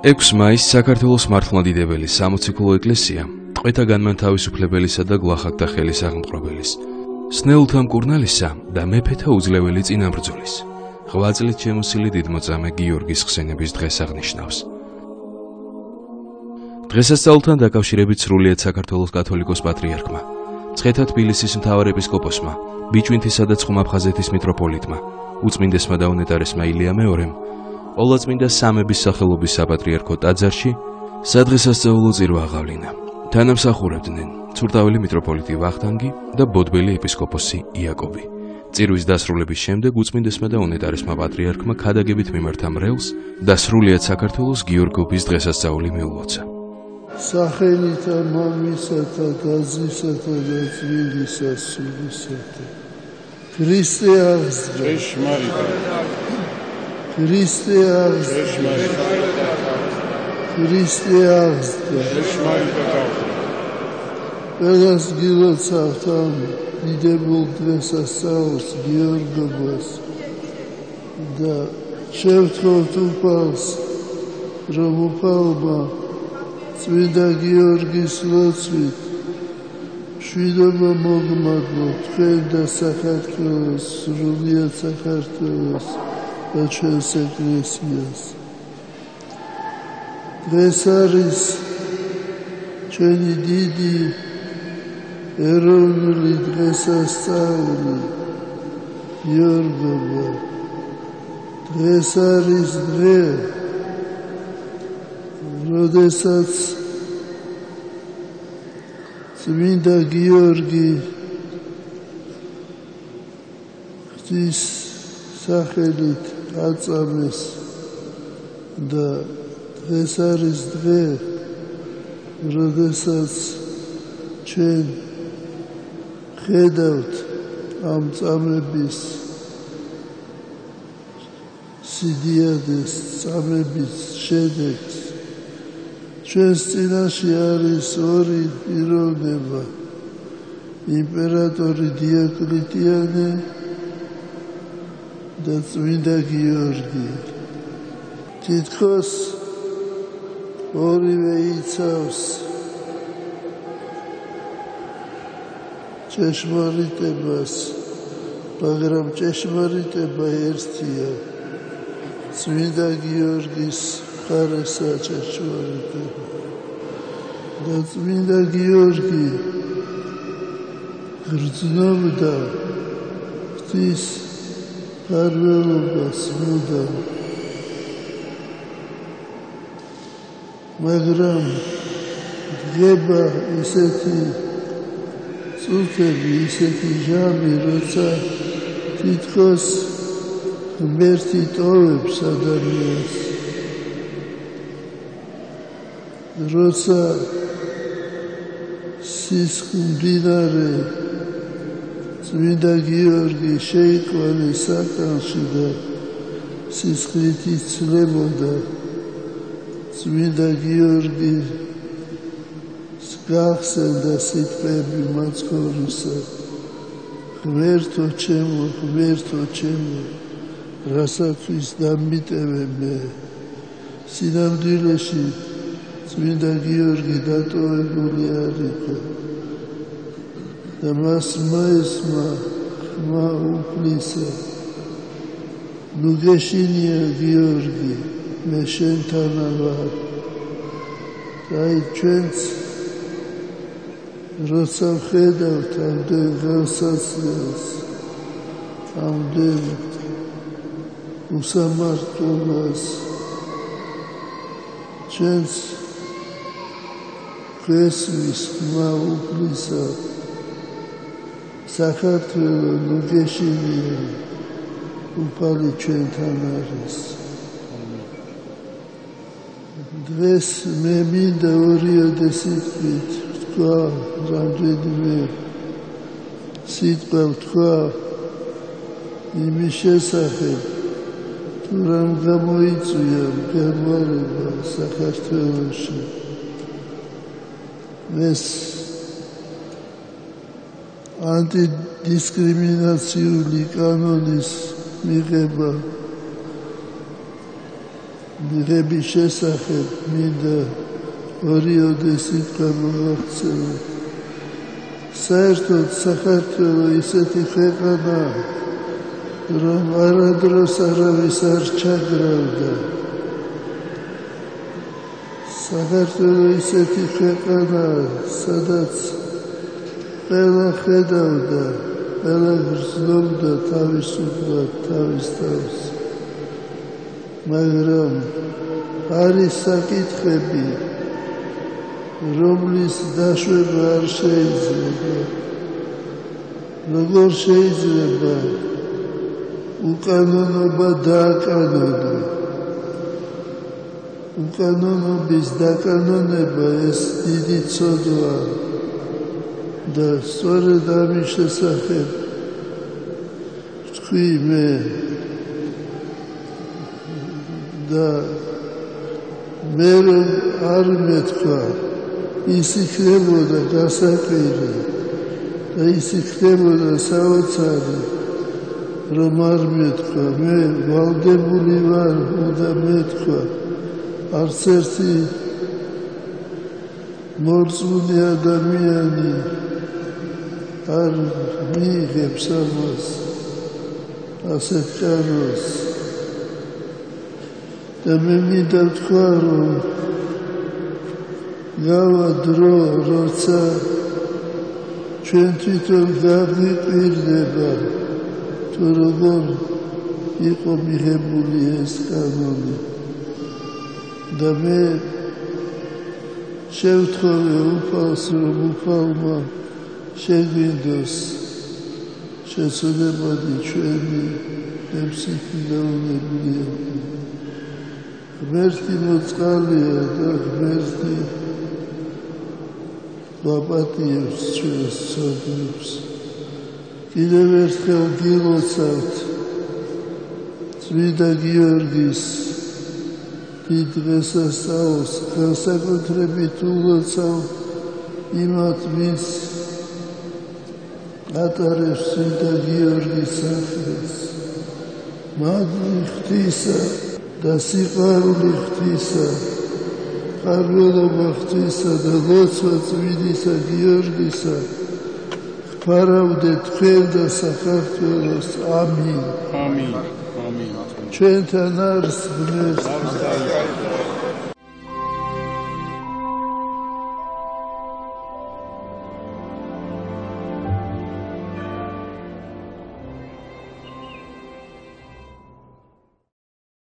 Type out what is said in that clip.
6 მაისს საქართველოს მართლმადიდებელი სამოციქულო ეკლესია ტყვეთა განმანთავისუფლებელისა და გლახაკთა ხელის აღმყრობელის, სნეულთა მკურნალისა და მეფეთა უძლეველი წინამბრძოლის, 8 წლით შემოსილი დიდმოწამე გიორგის ხსენების დღეს აღნიშნავს. დღესასწაულთან დაკავშირებით სრულიად საქართველოს კათოლიკოს პატრიარქმა, მცხეთა თბილისის მთავარეპისკოპოსმა, ბიჭვინთისა და ცხუმ-აფხაზეთის მიტროპოლიტმა, უწმინდესმა და უნეტარესმა ილია მეორემ, ყოლაწმინდა სამების სახელობის საპატრიარქო ტაძარში სადღესასწაულო წირვა აღავლინა. თანამსახურებდნენ ცურტაველი მიტროპოლიტი ვახტანგი და ბოდბელი ეპისკოპოსი იაკობი. წირვის დასრულების შემდეგ უწმინდესმა და უნეტარესმა პატრიარქმა ქადაგებით მიმართა მრევლს და სრულიად საქართველოს გიორგობის დღესასწაული მიულოცა. სახელითა მამისათა და ძისათა და წმინდისა სულისათა. ქრისტე აღსდგა. Christe აღსდგა. Christe აღსდგა. ყველას გილოცავთ ამ დიდებულ დღესასწაულს გიორგობას და შევთხოვთ უფალს, რომ უფალმა წმინდა გიორგის ლოცვით მშვიდობა მოგმაგო თქვენ და საქართველოს, სრულიად საქართველოს და ჩვენს ეკლესიას. დღეს არის ჩვენი დიდი ეროვნული დღესასწაული გიორგობა. დღეს არის დღე, როდესაც წმინდა გიორგი ღვთის სახელით აწამეს და დღეს არის დღე, როდესაც ჩვენ ხედავთ ამ წამების სიდიადეს, წამების შედეგს. ჩვენს წინაშე არის ორი პიროვნება, იმპერატორი დიოკლეტიანე და წმინდა გიორგი. თითქოს ორივე იცავს ჭეშმარიტებას, მაგრამ ჭეშმარიტება ერთია. წმინდა გიორგის მხარესაა ჭეშმარიტება. და წმინდა გიორგი გრძნობდა ღვთის მფარველობას მუდამ, მაგრამ დგება ისეთი წუთები, ისეთი ჟამი, როცა თითქოს ღმერთი ტოვებს ადამიანს, როცა სისხლმდინარე წმინდა გიორგი შეიყვანეს საკანში და სისხლით იცვლებოდა. წმინდა გიორგი გახსენდა სიტყვები მაცხოვრისა: ღმერთო ჩემო, ღმერთო ჩემო, რასათვის დამიტევე მე. სინამდვილეში წმინდა გიორგი დატოვებული არ იყო და მას მოესმა ხმა უფლისა: ნუ გეშინია გიორგი, მე შენთანა ვარ. აი ჩვენც როცა ვხედავთ ამდენ ხელსაწყოს, ამდენ უსამართლობას, ჩვენც გვესმის ხმა უფლისა: საქართველო ნუ გეშინია, უფალი ჩვენთან არის. დღეს მე მინდა ორიოდე სიტყვით ვთქვა, რამდენიმე სიტყვა ვთქვა იმის შესახებ, თუ რამ გამოიწვია მღერვალება საქართველოში. ეს ანტიდისკრიმინაციული კანონის მიღება მიღების შესახებ მინდა ორიოდე სიტყვა მოვაქცევო. საერთოდ საქართველო ისეთი ქვეყანაა, რომ არადროს არავის არ ჩაგრავდა. საქართველო ისეთი ქვეყანაა, სადაც ყველა ხედავდა, ყველა გრძნობდა თავისუფლად თავის თავს. მაგრამ არის საკითხები, რომლის დაშვება არ შეიძლება. როგორ შეიძლება უკანონობა დააკანონო? უკანონობის დაკანონება ეს დიდი ცოდვა და სწორედ ამის შესახებ ვთქვი მე და მე არ მეთქვა ის იქნებოდა გასაკვირი და ის იქნებოდა საოცარი რომ არ მეთქვა მე ვალდებული ვარ უნდა მეთქვა არც ერთი მორწმუნე ადამიანი არ მიიღებს ამას ასეთ კანონს და მე მინდა ვთქვა რომ გავა დრო როცა ჩვენ თვითონ გავიკვირდება თუ როგორ იყო მიღებული ეს კანონი და მე შევთხოვე უფალს რომ უფალმა შეგვინდოს შეცვლებადი ჩვენი ფსიქოლოგია ღმერთი მოწყალია და ღმერთი ვაპატიებს ჩვენს ცოდნებს კიდევ ერთხელ გილოცავთ წმინდა გიორგის დიდ დღესასწაულს განსაკუთრებით ულოცავ იმათ ვინც ატარებს წმინდა გიორგის სახელს მადლი ღვთისა და სიყვარული ღვთისა ხარველობა ღვთისა და ლოცვა წმინდისა გიორგისა ხარავდეთ თქვენ და საქართველოს ამინ ამინ ამინ ჩვენთან არის ღმერთი